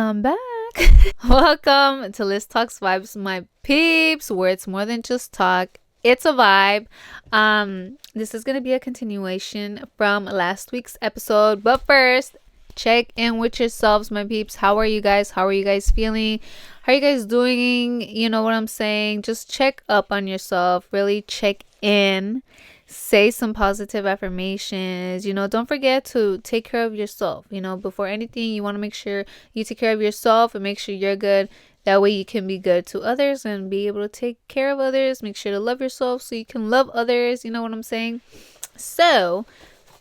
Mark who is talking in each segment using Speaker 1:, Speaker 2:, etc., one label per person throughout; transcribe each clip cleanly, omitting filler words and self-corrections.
Speaker 1: I'm back. Welcome to Liz Talks Vibes, my peeps, where it's more than just talk. It's a vibe. This is gonna be a continuation from last week's episode. But first, check in with yourselves, my peeps. How are you guys? How are you guys feeling? How are you guys doing? You know what I'm saying? Just check up on yourself. Really check in. Say some positive affirmations. Don't forget to take care of yourself. Before anything, you want to make sure you take care of yourself and make sure you're good. That way you can be good to others and be able to take care of others. Make sure to love yourself so you can love others. You know what I'm saying? So,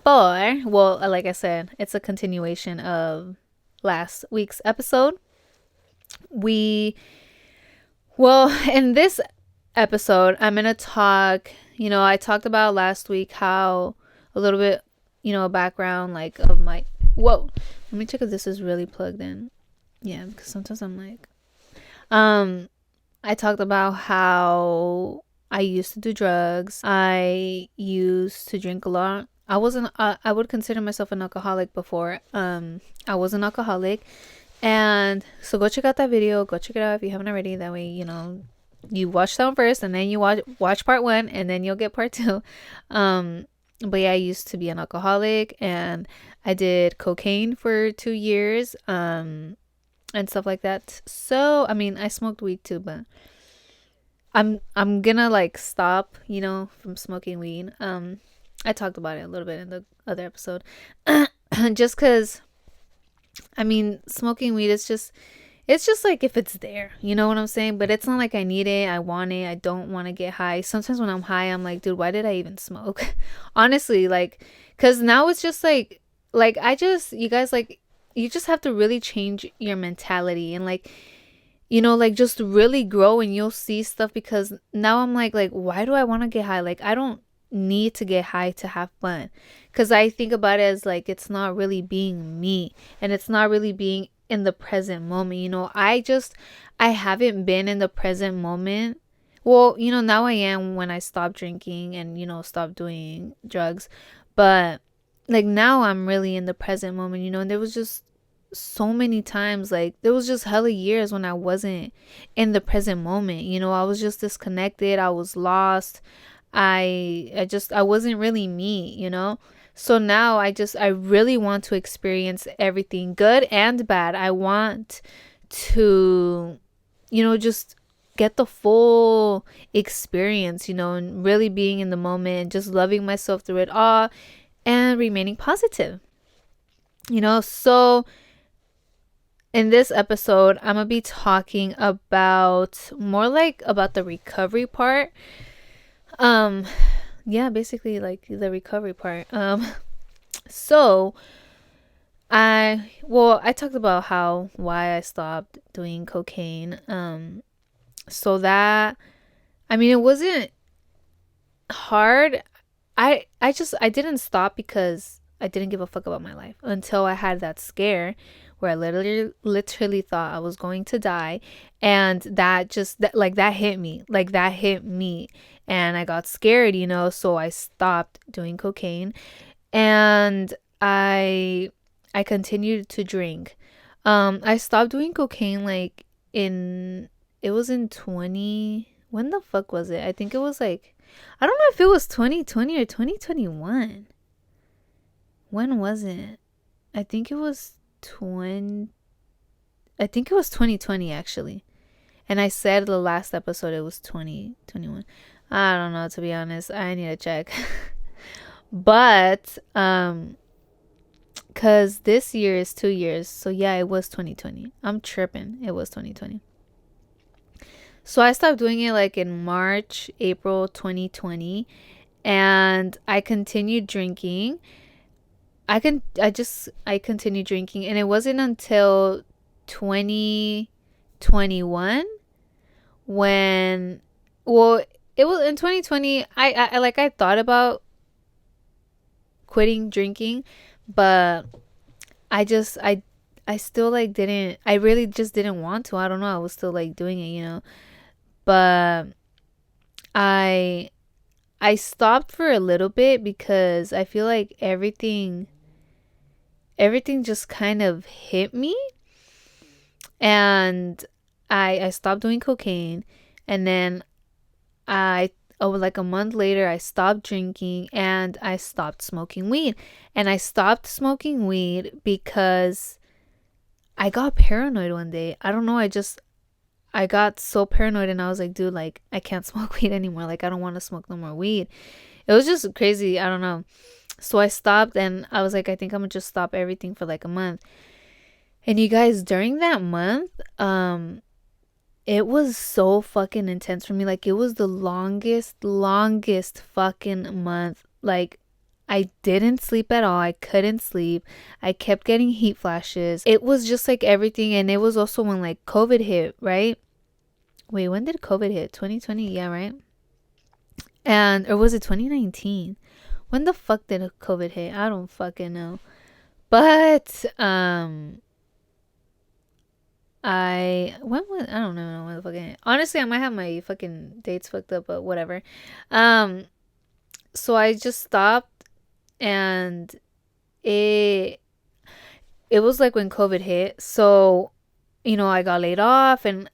Speaker 1: like I said, it's a continuation of last week's episode. In this episode, I'm going to talk, I talked about last week how a little bit, background like of my, let me check if this is really plugged in. Yeah, because sometimes I'm like, I talked about how I used to do drugs. I used to drink a lot. I would consider myself an alcoholic before. I was an alcoholic. And so go check out that video. Go check it out if you haven't already. That way, you watch that one first and then you watch part one and then you'll get part two. But yeah, I used to be an alcoholic and I did cocaine for 2 years. And stuff like that. So, I mean, I smoked weed too, but I'm gonna like stop, from smoking weed. I talked about it a little bit in the other episode. Just cuz I mean, smoking weed is it's just like if it's there, you know what I'm saying? But it's not like I need it, I want it, I don't want to get high. Sometimes when I'm high, I'm like, dude, why did I even smoke? Honestly, like, cuz now it's just like you guys, like, you just have to really change your mentality and like, like just really grow and you'll see stuff. Because now I'm like why do I want to get high? Like, I don't need to get high to have fun, because I think about it as like it's not really being me and it's not really being in the present moment. I haven't been in the present moment. Well, now I am when I stop drinking and stop doing drugs, but like now I'm really in the present moment. And there was just so many times, like there was just hella years when I wasn't in the present moment. I was just disconnected, I was lost. I wasn't really me. So now I really want to experience everything, good and bad. I want to, just get the full experience, and really being in the moment, just loving myself through it all and remaining positive. So in this episode, I'm going to be talking about more like about the recovery part. Yeah, basically like the recovery part. So I talked about why I stopped doing cocaine. So that, I mean, it wasn't hard. I didn't stop because I didn't give a fuck about my life until I had that scare where I literally thought I was going to die. And that hit me. Like, that hit me. And I got scared, so I stopped doing cocaine. And I continued to drink. I stopped doing cocaine it was in 20, when the fuck was it? I think it was like, I don't know if it was 2020 or 2021. When was it? I think it was 2020 actually. And I said the last episode it was 2021. I don't know, to be honest. I need to check. But cuz this year is 2 years. So yeah, it was 2020. I'm tripping. It was 2020. So I stopped doing it like in March, April 2020, and I continued drinking. I continued drinking, and it wasn't until 2021 when, it was in 2020. I thought about quitting drinking, but I still like didn't. I really just didn't want to. I don't know. I was still like doing it, but I stopped for a little bit because I feel like everything just kind of hit me. And I stopped doing cocaine, and then like a month later, I stopped drinking and I stopped smoking weed. And I stopped smoking weed because I got paranoid one day. I don't know. I got so paranoid and I was like, dude, like, I can't smoke weed anymore. Like, I don't want to smoke no more weed. It was just crazy. I don't know. So I stopped and I was like, I think I'm gonna just stop everything for like a month. And you guys, during that month, it was so fucking intense for me. Like, it was the longest fucking month. Like, I didn't sleep at all. I couldn't sleep. I kept getting heat flashes. It was just like everything. And it was also when like COVID hit, right? Wait, when did COVID hit? 2020? Yeah, right? And, or was it 2019? When the fuck did COVID hit? I don't fucking know. But, I don't know when the fucking, honestly, I might have my fucking dates fucked up, but whatever. So I just stopped, and it it was like when COVID hit. So, I got laid off, and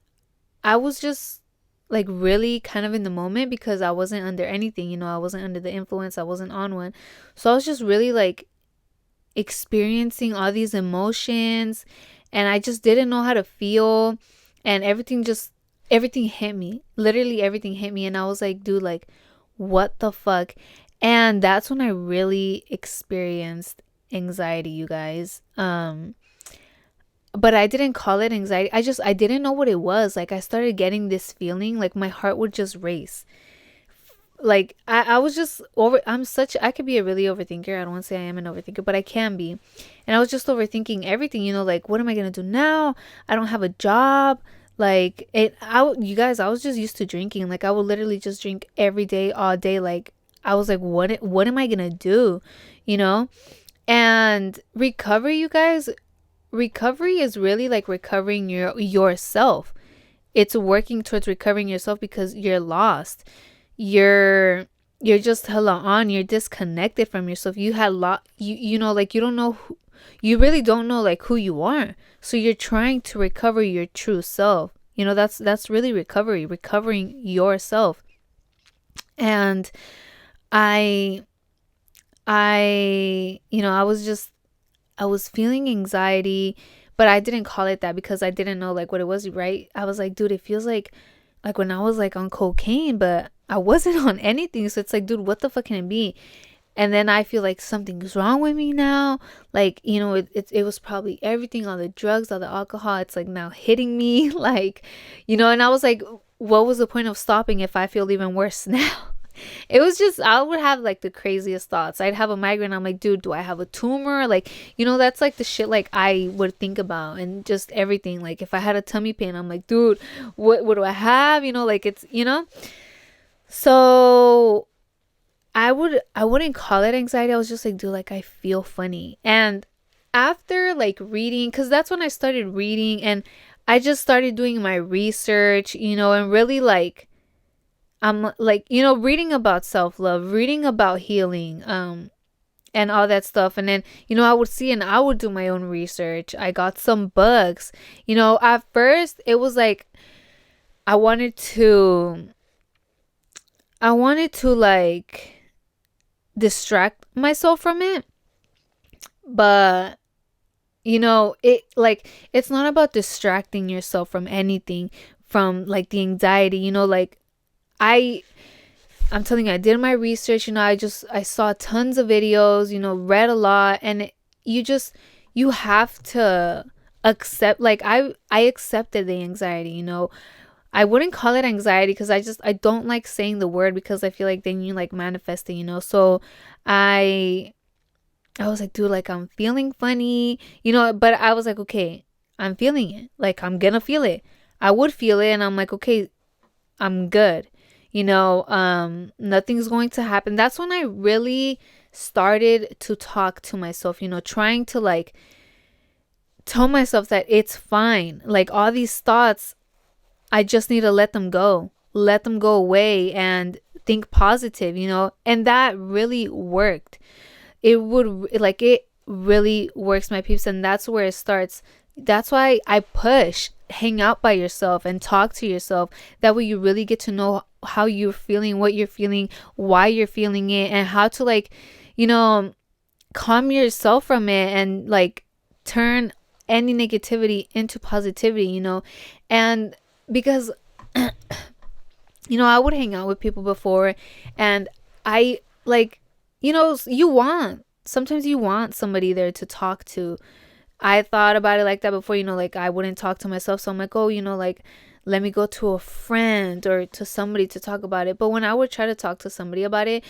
Speaker 1: I was just like really kind of in the moment because I wasn't under anything, I wasn't under the influence, I wasn't on one. So I was just really like experiencing all these emotions, and I just didn't know how to feel, and everything hit me. Literally everything hit me, and I was like, dude, like, what the fuck? And that's when I really experienced anxiety, you guys. But I didn't call it anxiety. I didn't know what it was. Like, I started getting this feeling like my heart would just race. Like, I was just I could be a really overthinker. I don't want to say I am an overthinker, but I can be. And I was just overthinking everything, like, what am I going to do now? I don't have a job. Like, you guys, I was just used to drinking. Like, I would literally just drink every day, all day. Like, I was like, what am I going to do? And recovery, you guys, recovery is really like recovering yourself. It's working towards recovering yourself because you're lost. You're just hella on. You're disconnected from yourself. You had like, you don't know you really don't know like who you are. So you're trying to recover your true self. That's really recovering yourself. And I I was feeling anxiety, but I didn't call it that because I didn't know like what it was, right? I was like, dude, it feels like when I was like on cocaine, but I wasn't on anything. So it's like, dude, what the fuck can it be? And then I feel like something's wrong with me now. Like, it was probably everything, all the drugs, all the alcohol. It's like now hitting me, like, and I was like, what was the point of stopping if I feel even worse now? It was just, I would have like the craziest thoughts. I'd have a migraine. I'm like, dude, do I have a tumor? Like, that's like the shit like I would think about, and just everything. Like, if I had a tummy pain, I'm like, dude, what do I have? Like, it's, so I wouldn't call it anxiety. I was just like, dude, like, I feel funny. And after like reading, because that's when I started reading, and I just started doing my research, and really like, I'm like, reading about self-love, reading about healing, and all that stuff. And then, I would see and I would do my own research. I got some books. At first it was like I wanted to like distract myself from it. But it like, it's not about distracting yourself from anything, from like the anxiety, like I'm telling you, I did my research, I saw tons of videos, read a lot, and you have to accept, like, I accepted the anxiety, I wouldn't call it anxiety because I don't like saying the word because I feel like then you like manifest it, so I was like, dude, like, I'm feeling funny, but I was like, okay, I'm feeling it, like, I'm gonna feel it. I would feel it, and I'm like, okay, I'm good. Nothing's going to happen. That's when I really started to talk to myself, trying to like tell myself that it's fine. Like, all these thoughts, I just need to let them go away and think positive, and that really worked. It really works, my peeps. And that's where it starts. That's why I push hang out by yourself and talk to yourself. That way you really get to know how you're feeling, what you're feeling, why you're feeling it, and how to like, you know, calm yourself from it and like turn any negativity into positivity, you know. And because you know, I would hang out with people before, and I like, you know, sometimes you want somebody there to talk to. I thought about it like that before, you know, like I wouldn't talk to myself. So I'm like, oh, you know, like let me go to a friend or to somebody to talk about it. But when I would try to talk to somebody about it,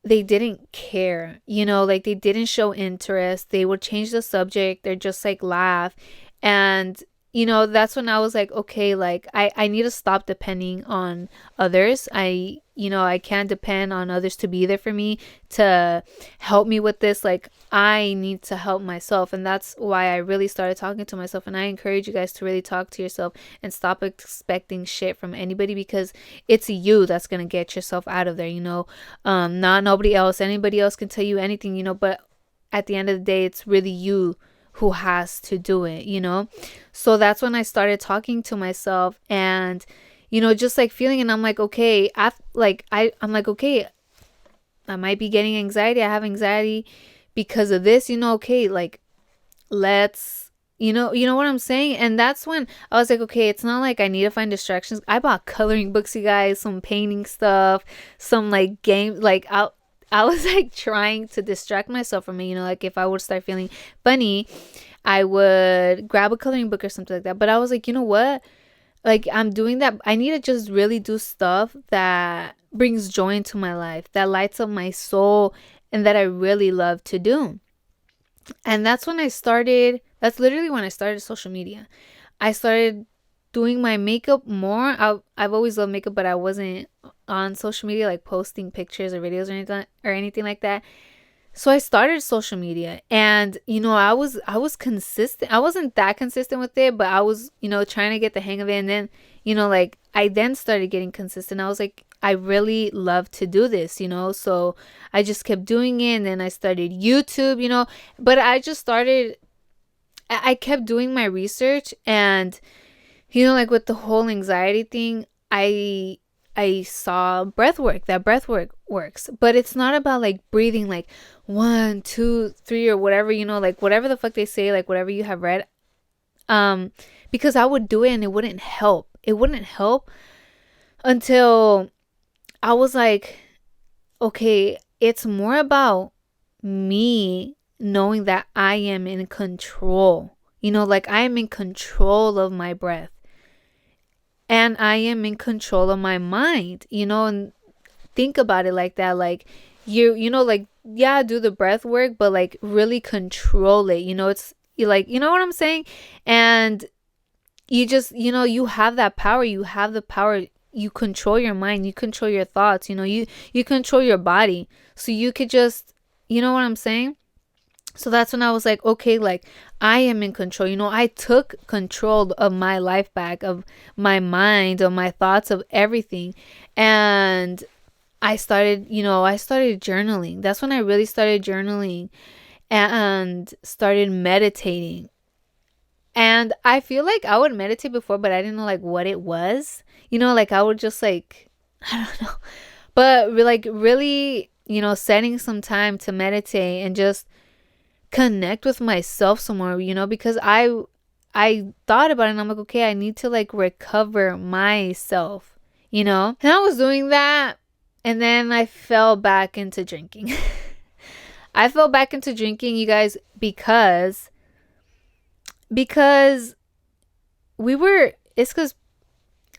Speaker 1: they didn't care, you know, like they didn't show interest. They would change the subject. They're just like laugh. And, you know, that's when I was like, okay, like I need to stop depending on others. You know, I can't depend on others to be there for me, to help me with this. Like I need to help myself. And that's why I really started talking to myself. And I encourage you guys to really talk to yourself and stop expecting shit from anybody, because it's you that's going to get yourself out of there, you know. Not nobody else. Anybody else can tell you anything, you know, but at the end of the day, it's really you who has to do it, you know. So that's when I started talking to myself and, you know, just like feeling, and I'm like, okay, I'm like, okay, I might be getting anxiety. I have anxiety because of this, you know. Okay, like let's, you know what I'm saying. And that's when I was like, okay, it's not like I need to find distractions. I bought coloring books, you guys, some painting stuff, some like game, like I was like trying to distract myself from it, you know, like if I would start feeling funny, I would grab a coloring book or something like that. But I was like, you know what? Like I'm doing that. I need to just really do stuff that brings joy into my life, that lights up my soul, and that I really love to do. And that's literally when I started social media. I started doing my makeup more. I've always loved makeup, but I wasn't on social media like posting pictures or videos or anything like that. So I started social media, and you know, I was consistent. I wasn't that consistent with it, but I was, you know, trying to get the hang of it. And then, you know, like I then started getting consistent. I was like, I really love to do this, you know. So I just kept doing it, and then I started YouTube, you know. But I kept doing my research, and you know, like with the whole anxiety thing, I saw breath work, that breath work works. But it's not about like breathing like 1, 2, 3 or whatever, you know, like whatever the fuck they say, like whatever you have read. Because I would do it and it wouldn't help. It wouldn't help until I was like, okay, it's more about me knowing that I am in control. You know, like I am in control of my breath. And I am in control of my mind, you know. And think about it like that. Like you know, like, yeah, do the breath work, but like really control it. You know, it's like, you know what I'm saying? And you just, you know, you have that power. You have the power. You control your mind. You control your thoughts. You know, you control your body. So you could just, you know what I'm saying? So that's when I was like, okay, like I am in control. You know, I took control of my life back, of my mind, of my thoughts, of everything. And I started journaling. That's when I really started journaling and started meditating. And I feel like I would meditate before, but I didn't know like what it was. You know, like I would just like, I don't know. But like really, you know, setting some time to meditate and just connect with myself some more, you know, because I thought about it and I'm like, okay, I need to like recover myself, you know. And I was doing that, and then I fell back into drinking. I fell back into drinking, you guys, because it's because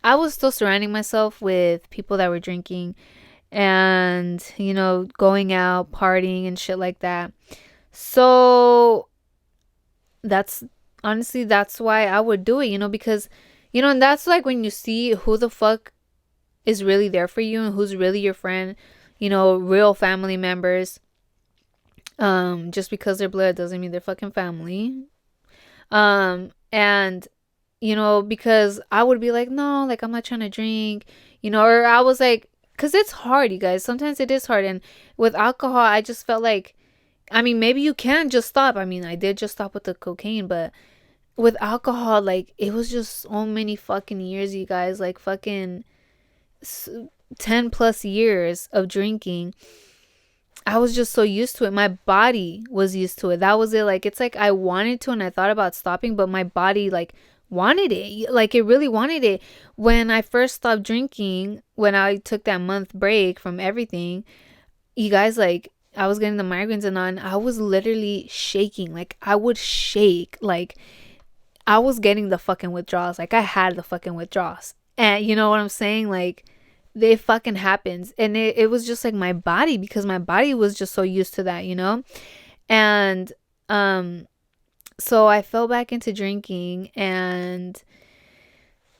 Speaker 1: I was still surrounding myself with people that were drinking and, you know, going out, partying and shit like that. So that's why I would do it, you know, because, you know, and that's like when you see who the fuck is really there for you and who's really your friend, you know, real family members. Just because they're blood doesn't mean they're fucking family. And, you know, because I would be like, no, like I'm not trying to drink, you know, or I was like, because it's hard, you guys. Sometimes it is hard. And with alcohol, I just felt like, I mean, maybe you can just stop. I mean, I did just stop with the cocaine, but with alcohol, like, it was just so many fucking years, you guys, like fucking 10 plus years of drinking. I was just so used to it. My body was used to it. That was it. Like, it's like I wanted to and I thought about stopping, but my body, like, wanted it. Like, it really wanted it. When I first stopped drinking, when I took that month break from everything, you guys, like, I was getting the migraines and on. I was literally shaking. Like, I would shake. Like, I was getting the fucking withdrawals. Like, I had the fucking withdrawals. And you know what I'm saying? Like, it fucking happens. And it was just like my body, because my body was just so used to that, you know? And so I fell back into drinking, and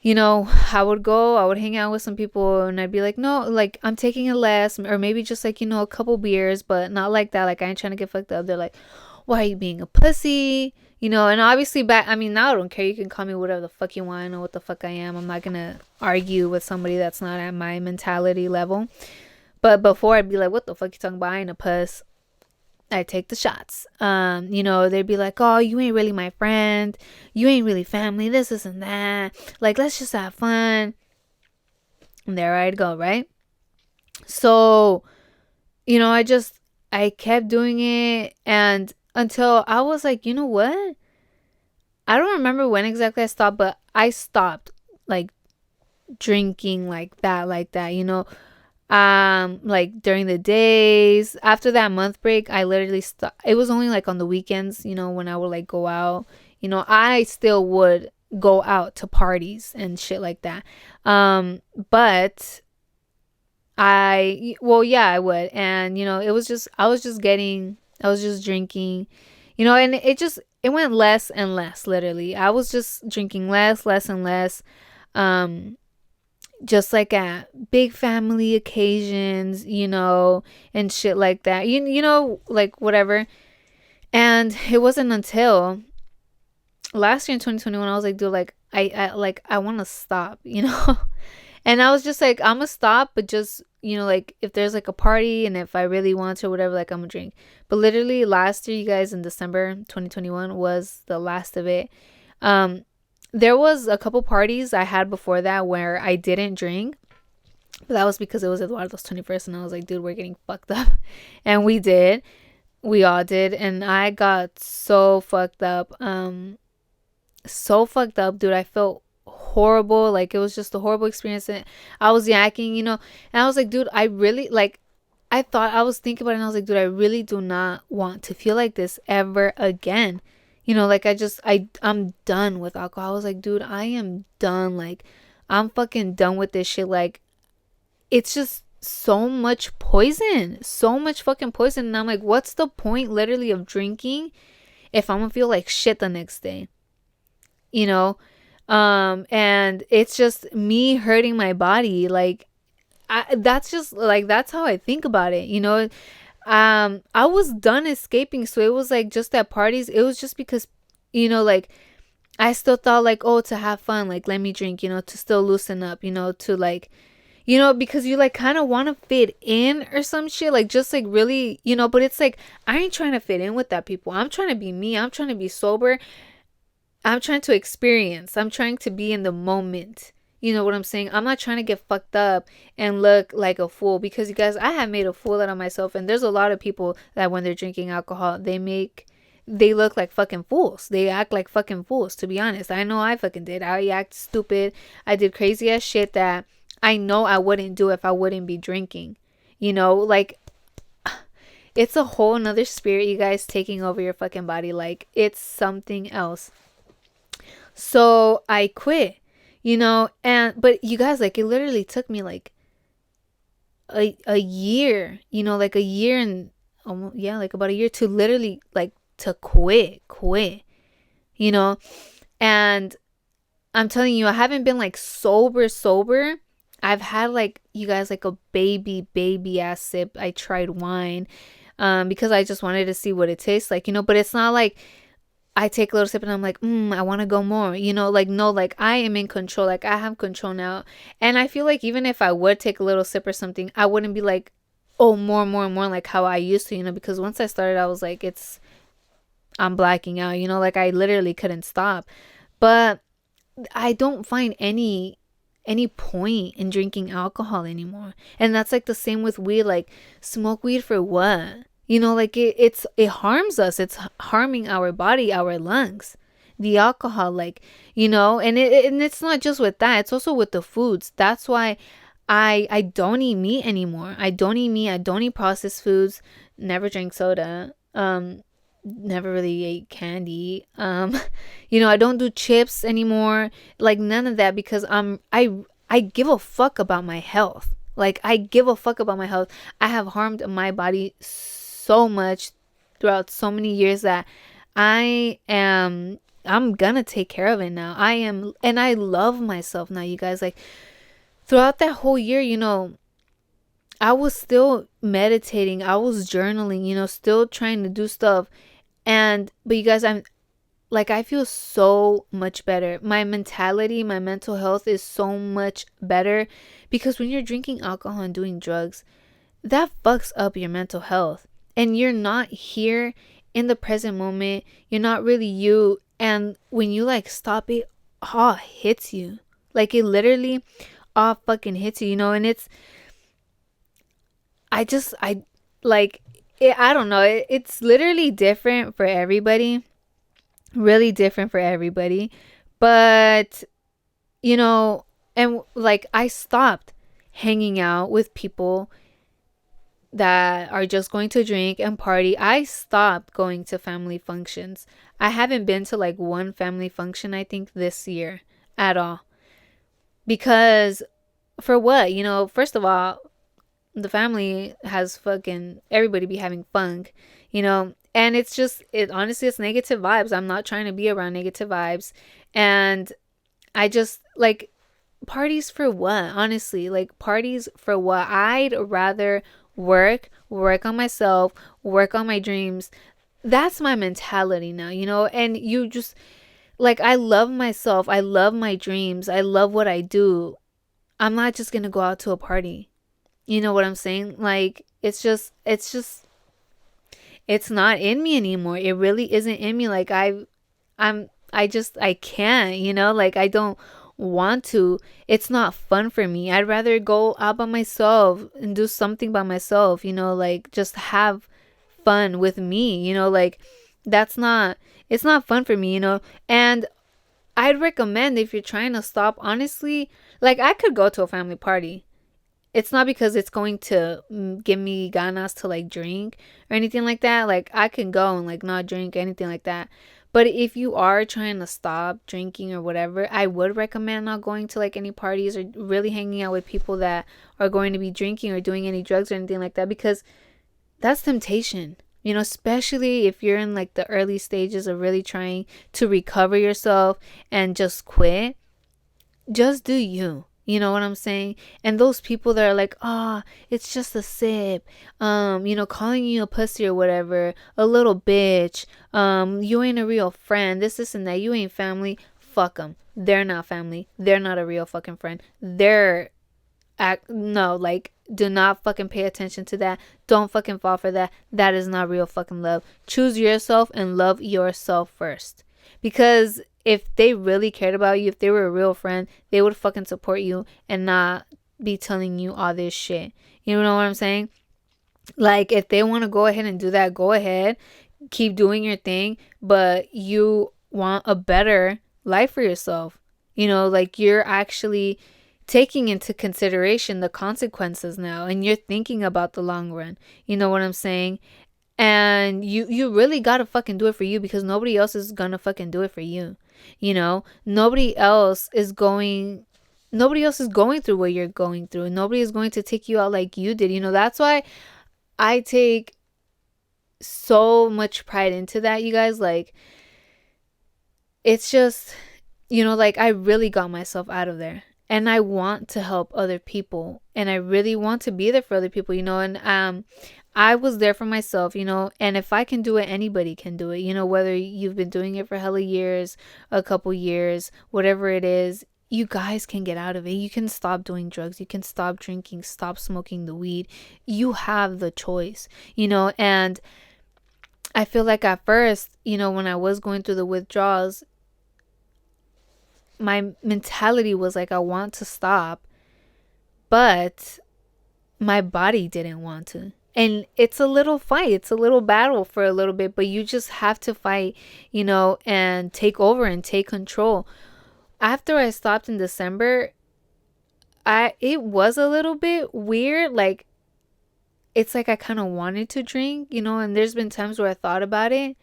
Speaker 1: I would hang out with some people, and I'd be like, no, like, I'm taking it less, or maybe just like, a couple beers, but not like that. Like, I ain't trying to get fucked up. They're like, why are you being a pussy? And obviously now I don't care. You can call me whatever the fuck you want. I know what the fuck I am. I'm not gonna argue with somebody that's not at my mentality level. But before, I'd be like, what the fuck you talking about? I ain't a puss. I take the shots. They'd be like, oh, you ain't really my friend. You ain't really family. This and that. Like, let's just have fun. And there I'd go, right? So, I kept doing it, and until I was like, you know what? I don't remember when exactly I stopped, but I stopped, like, drinking like that, like, during the days after that month break. I literally stopped. It was only like on the weekends, when I would, like, go out. I still would go out to parties and shit like that. But I would. And I was just drinking, and it went less and less. Literally, I was just drinking less and less. Just like at big family occasions, and shit like that. Like, whatever. And it wasn't until last year in 2021 I was like, dude, like, I want to stop, And I was just like, I'm gonna stop, but just, like, if there's like a party and if I really want to or whatever, like, I'm gonna drink. But literally last year, you guys, in December 2021 was the last of it. There was a couple parties I had before that where I didn't drink, but that was because it was Eduardo's 21st, and I was like, dude, we're getting fucked up. And we all did, and I got so fucked up. So fucked up, dude. I felt horrible. Like, it was just a horrible experience. And I was yakking, and I was like, dude, I really, like, I was thinking about it, and I was like, dude, I really do not want to feel like this ever again. Like, I'm done with alcohol. I was like, dude, I am done. Like, I'm fucking done with this shit. Like, it's just so much poison, so much fucking poison. And I'm like, what's the point, literally, of drinking if I'm gonna feel like shit the next day? And it's just me hurting my body. Like, that's just, like, that's how I think about it. I was done escaping, so it was like, just at parties, it was just because, like, I still thought, like, oh, to have fun, like, let me drink, to still loosen up, to, like, because you, like, kind of want to fit in or some shit, like, just, like, really, but it's like, I ain't trying to fit in with that people. I'm trying to be me. I'm trying to be sober. I'm trying to experience. I'm trying to be in the moment. You know what I'm saying? I'm not trying to get fucked up and look like a fool, because, you guys, I have made a fool out of myself. And there's a lot of people that when they're drinking alcohol, they look like fucking fools. They act like fucking fools, to be honest. I know I fucking did. I act stupid. I did crazy ass shit that I know I wouldn't do if I wouldn't be drinking. Like, it's a whole nother spirit, you guys, taking over your fucking body. Like, it's something else. So I quit, but you guys, like, it literally took me like a year, like a year and almost, yeah, like about a year to literally, like, to quit, and I'm telling you, I haven't been like sober. I've had, like, you guys, like, a baby ass sip. I tried wine, because I just wanted to see what it tastes like, but it's not like I take a little sip and I'm like, I want to go more, like, no, like, I am in control. Like, I have control now. And I feel like even if I would take a little sip or something, I wouldn't be like, oh, more, like how I used to, because once I started, I was like, I'm blacking out, like I literally couldn't stop. But I don't find any point in drinking alcohol anymore. And that's like the same with weed. Like, smoke weed for what? Like it harms us. It's harming our body, our lungs. The alcohol, like, and it's not just with that. It's also with the foods. That's why I don't eat meat anymore. I don't eat meat. I don't eat processed foods. Never drink soda. Never really ate candy. I don't do chips anymore. Like, none of that, because I give a fuck about my health. Like, I give a fuck about my health. I have harmed my body so much throughout so many years that I'm gonna take care of it now. And I love myself now, you guys. Like, throughout that whole year, I was still meditating. I was journaling, still trying to do stuff. But you guys, I feel so much better. My mentality, my mental health is so much better, because when you're drinking alcohol and doing drugs, that fucks up your mental health. And you're not here in the present moment. You're not really you. And when you stop, it all hits you. Like, it literally all fucking hits you, and I don't know. It's literally different for everybody. Really different for everybody. But, and I stopped hanging out with people that are just going to drink and party. I stopped going to family functions. I haven't been to one family function, I think, this year at all. Because for what? First of all, the family has fucking everybody be having fun, and honestly, it's negative vibes. I'm not trying to be around negative vibes. And I just parties for what? Honestly, parties for what? I'd rather work on myself, work on my dreams. That's my mentality now, and you just I love myself. I love my dreams. I love what I do. I'm not just gonna go out to a party. You know what I'm saying? It's not in me anymore. It really isn't in me. I can't, I don't want to. It's not fun for me. I'd rather go out by myself and do something by myself, just have fun with me, it's not fun for me, and I'd recommend, if you're trying to stop, honestly, I could go to a family party. It's not because it's going to give me ganas to drink or anything like that. I can go and not drink, anything like that. But if you are trying to stop drinking or whatever, I would recommend not going to any parties or really hanging out with people that are going to be drinking or doing any drugs or anything like that, because that's temptation. Especially if you're in the early stages of really trying to recover yourself and just quit. Just do you. You know what I'm saying? And those people that are it's just a sip, calling you a pussy or whatever, a little bitch, you ain't a real friend, this and that, you ain't family. Fuck them. They're not family. They're not a real fucking friend. Do not fucking pay attention to that. Don't fucking fall for that. That is not real fucking love. Choose yourself and love yourself first. Because if they really cared about you, if they were a real friend, they would fucking support you and not be telling you all this shit. You know what I'm saying? If they want to go ahead and do that, go ahead. Keep doing your thing. But you want a better life for yourself. You're actually taking into consideration the consequences now. And you're thinking about the long run. You know what I'm saying? And you really gotta fucking do it for you, because nobody else is gonna fucking do it for you. Nobody else is going through what you're going through. Nobody is going to take you out like you did. That's why I take so much pride into that, you guys. It's just, I really got myself out of there. And I want to help other people. And I really want to be there for other people, and I was there for myself, and if I can do it, anybody can do it, whether you've been doing it for hella years, a couple years, whatever it is, you guys can get out of it. You can stop doing drugs. You can stop drinking, stop smoking the weed. You have the choice, and I feel like at first, when I was going through the withdrawals, my mentality was like, I want to stop, but my body didn't want to. And it's a little fight, it's a little battle for a little bit, but you just have to fight, and take over and take control. After I stopped in December, it was a little bit weird. Like, it's like I kind of wanted to drink, and there's been times where I thought about it,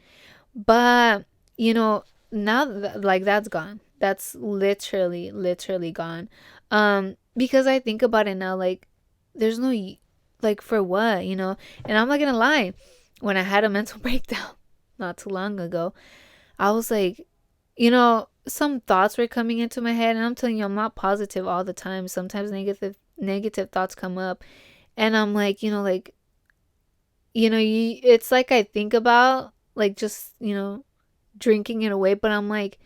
Speaker 1: but now like that's gone. That's literally gone. Because I think about it now, like there's no like for what, and I'm not gonna lie, when I had a mental breakdown not too long ago, I was like, some thoughts were coming into my head, and I'm telling you, I'm not positive all the time. Sometimes negative thoughts come up, and I'm like, it's like I think about like just, drinking it away, but I'm like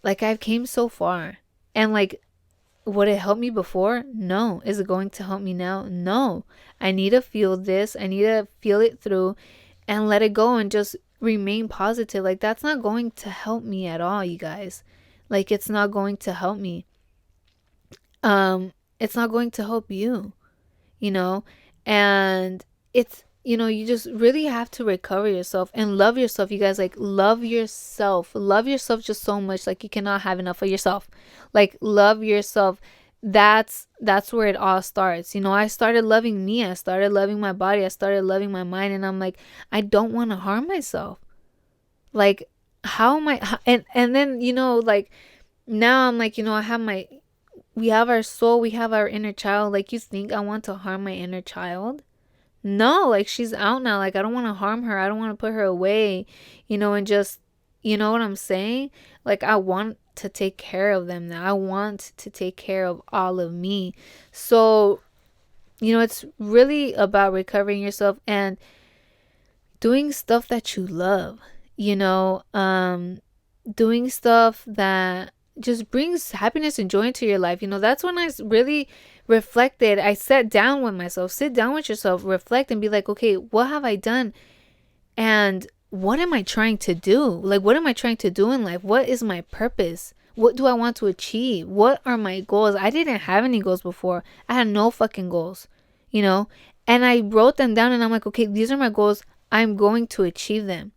Speaker 1: I've came so far. And like, would it help me before? No. Is it going to help me now? No. I need to feel this. I need to feel it through and let it go and just remain positive. Like, that's not going to help me at all, you guys. Like, it's not going to help me. It's not going to help you, you know? And it's, you just really have to recover yourself and love yourself, you guys. Like, love yourself. Love yourself just so much. Like, you cannot have enough of yourself. Like, love yourself. That's where it all starts. I started loving me. I started loving my body. I started loving my mind. And I'm like, I don't want to harm myself. Like, how am I? And then, like, now I'm like, we have our soul, we have our inner child. Like, you think I want to harm my inner child? No, like, she's out now. Like, I don't want to harm her. I don't want to put her away, and just, what I'm saying? Like, I want to take care of them now. I want to take care of all of me. So, it's really about recovering yourself and doing stuff that you love, doing stuff that just brings happiness and joy into your life. That's when I really reflected. I sat down with myself. Sit down with yourself, reflect, and be like, okay, what have I done? And what am I trying to do? Like, what am I trying to do in life? What is my purpose? What do I want to achieve? What are my goals? I didn't have any goals before. I had no fucking goals, and I wrote them down, and I'm like, okay, these are my goals. I'm going to achieve them.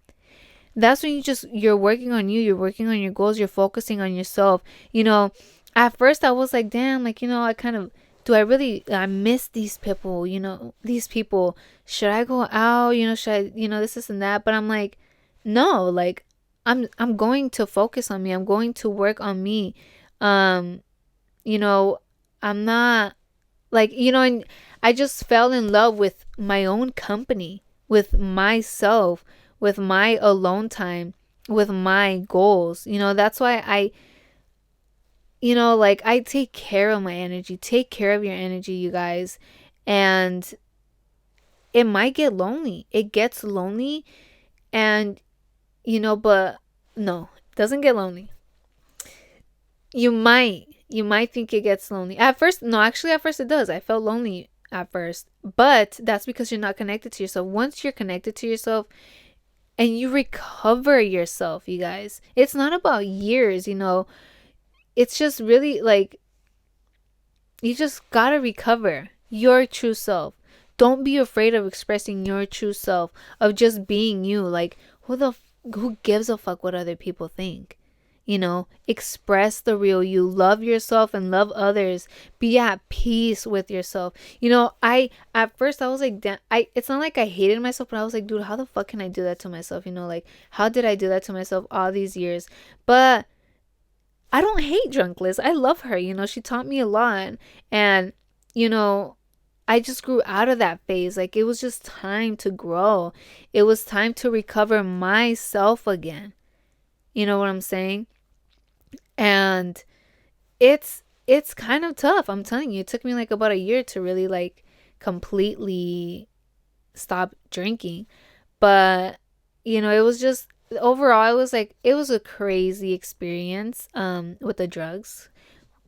Speaker 1: That's when you're working on you, you're working on your goals, you're focusing on yourself. At first I was like, damn, like, I kind of, I miss these people, these people. Should I go out? Should I, this and that? But I'm like, no, like, I'm going to focus on me. I'm going to work on me. Um, I'm not like, and I just fell in love with my own company, with myself, with my alone time, with my goals. That's why like, I take care of my energy. Take care of your energy, you guys. And it might get lonely. It gets lonely. And, but no, it doesn't get lonely. You might think it gets lonely. At first, no, actually, at first it does. I felt lonely at first. But that's because you're not connected to yourself. Once you're connected to yourself, and you recover yourself, you guys. It's not about years, It's just really like, you just gotta recover your true self. Don't be afraid of expressing your true self, of just being you. Like, who gives a fuck what other people think? Express the real you. Love yourself and love others. Be at peace with yourself. At first I was like, damn, it's not like I hated myself, but I was like, dude, how the fuck can I do that to myself? Like, how did I do that to myself all these years? But I don't hate Drunk Liz. I love her. She taught me a lot. And, I just grew out of that phase. Like, it was just time to grow. It was time to recover myself again. You know what I'm saying? And it's kind of tough. I'm telling you, it took me like about a year to really like completely stop drinking. But, it was just, overall, it was a crazy experience with the drugs.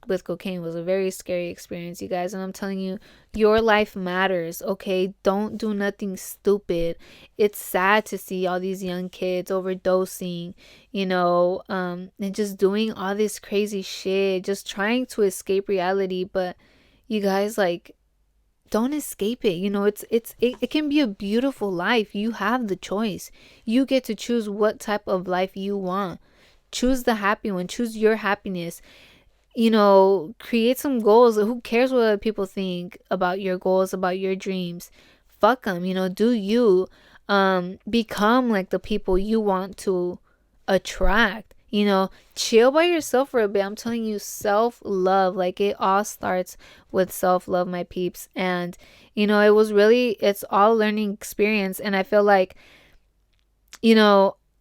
Speaker 1: with cocaine was a very scary experience, you guys. And I'm telling you, your life matters, okay? Don't do nothing stupid. It's sad to see all these young kids overdosing, and just doing all this crazy shit, just trying to escape reality. But you guys, like, don't escape it. It can be a beautiful life. You have the choice. You get to choose what type of life you want. Choose the happy one. Choose your happiness. Create some goals. Who cares what other people think about your goals, about your dreams? Fuck them. Do you. Become like the people you want to attract. Chill by yourself for a bit. I'm telling you, self-love, like, it all starts with self-love, my peeps. And it's all learning experience. And I feel like,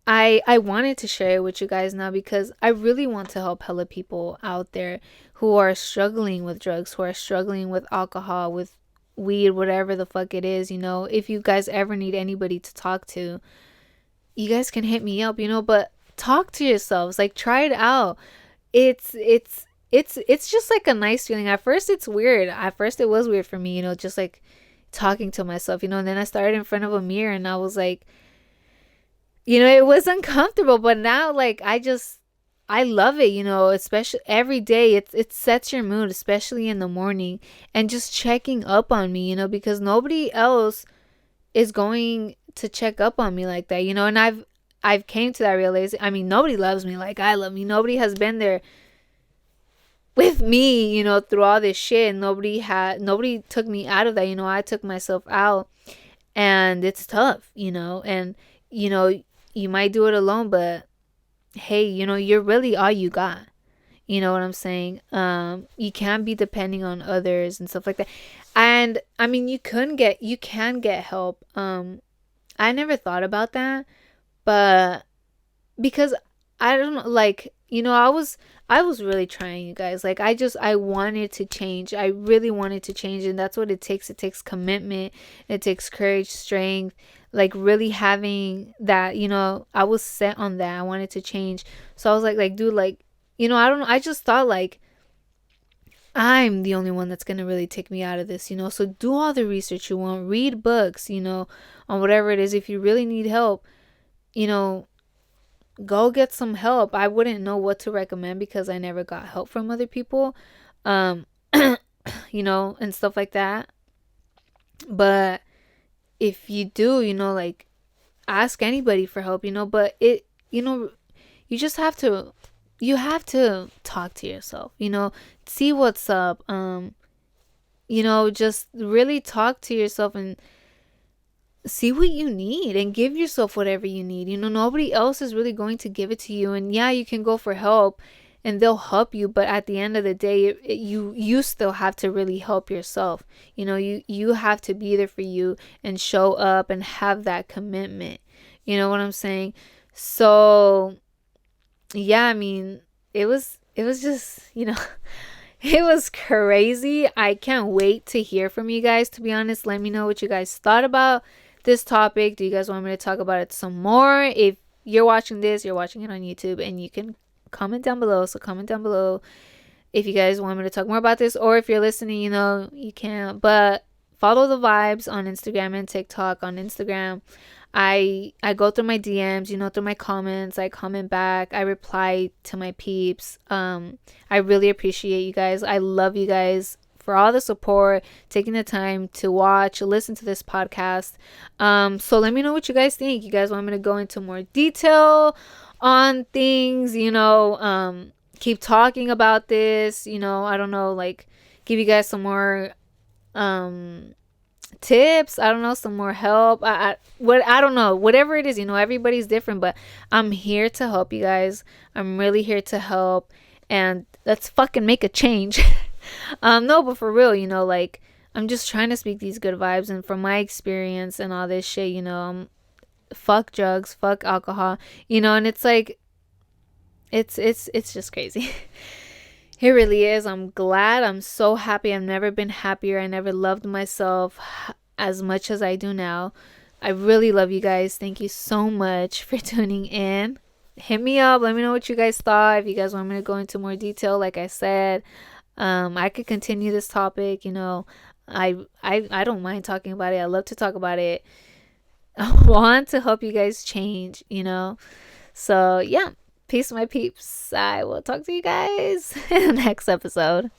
Speaker 1: I wanted to share it with you guys now because I really want to help hella people out there who are struggling with drugs, who are struggling with alcohol, with weed, whatever the fuck it is. If you guys ever need anybody to talk to, you guys can hit me up, but talk to yourselves, like, try it out. It's just like a nice feeling. At first it's weird. At first it was weird for me, just like talking to myself, and then I started in front of a mirror and I was like, it was uncomfortable, but now, like, I love it, especially every day. It sets your mood, especially in the morning, and just checking up on me, because nobody else is going to check up on me like that, and I've came to that realization. I mean, nobody loves me like I love me. Nobody has been there with me, through all this shit. And nobody took me out of that. I took myself out, and it's tough, and you might do it alone, but hey, you're really all you got. You know what I'm saying? You can't be depending on others and stuff like that. And I mean, you can get help. I never thought about that. But because I don't know, like, I was really trying, you guys. Like, I wanted to change. I really wanted to change. And that's what it takes. It takes commitment. It takes courage, strength, like, really having that, I was set on that. I wanted to change. So I was like, dude, like, I don't know. I just thought, like, I'm the only one that's going to really take me out of this, So do all the research you want. Read books, on whatever it is. If you really need help, go get some help. I wouldn't know what to recommend because I never got help from other people, and stuff like that. But if you do, like, ask anybody for help, but you just have to, talk to yourself, see what's up, just really talk to yourself and see what you need and give yourself whatever you need. Nobody else is really going to give it to you. And yeah, you can go for help and they'll help you, but at the end of the day, you still have to really help yourself. You have to be there for you and show up and have that commitment. You know what I'm saying? So yeah, I mean, it was just, it was crazy. I can't wait to hear from you guys, to be honest. Let me know what you guys thought about this topic. Do you guys want me to talk about it some more? If you're watching this, you're watching it on YouTube, and you can comment down below. So comment down below if you guys want me to talk more about this, or if you're listening, you can. But follow the vibes on Instagram and TikTok. On Instagram, I go through my DMs, through my comments. I comment back. I reply to my peeps. I really appreciate you guys. I love you guys for all the support, taking the time to listen to this podcast. So let me know what you guys think. You guys want me to go into more detail on things, keep talking about this, I don't know, like, give you guys some more tips, I don't know, some more help. I don't know, whatever it is, everybody's different, but I'm here to help you guys. I'm really here to help, and let's fucking make a change. No, but for real, like, I'm just trying to speak these good vibes, and from my experience and all this shit, fuck drugs, fuck alcohol, and it's like, it's just crazy. It really is. I'm glad. I'm so happy. I've never been happier. I never loved myself as much as I do now. I really love you guys. Thank you so much for tuning in. Hit me up. Let me know what you guys thought. If you guys want me to go into more detail, like I said, I could continue this topic. I don't mind talking about it. I love to talk about it. I want to help you guys change. So yeah, peace, my peeps. I will talk to you guys in the next episode.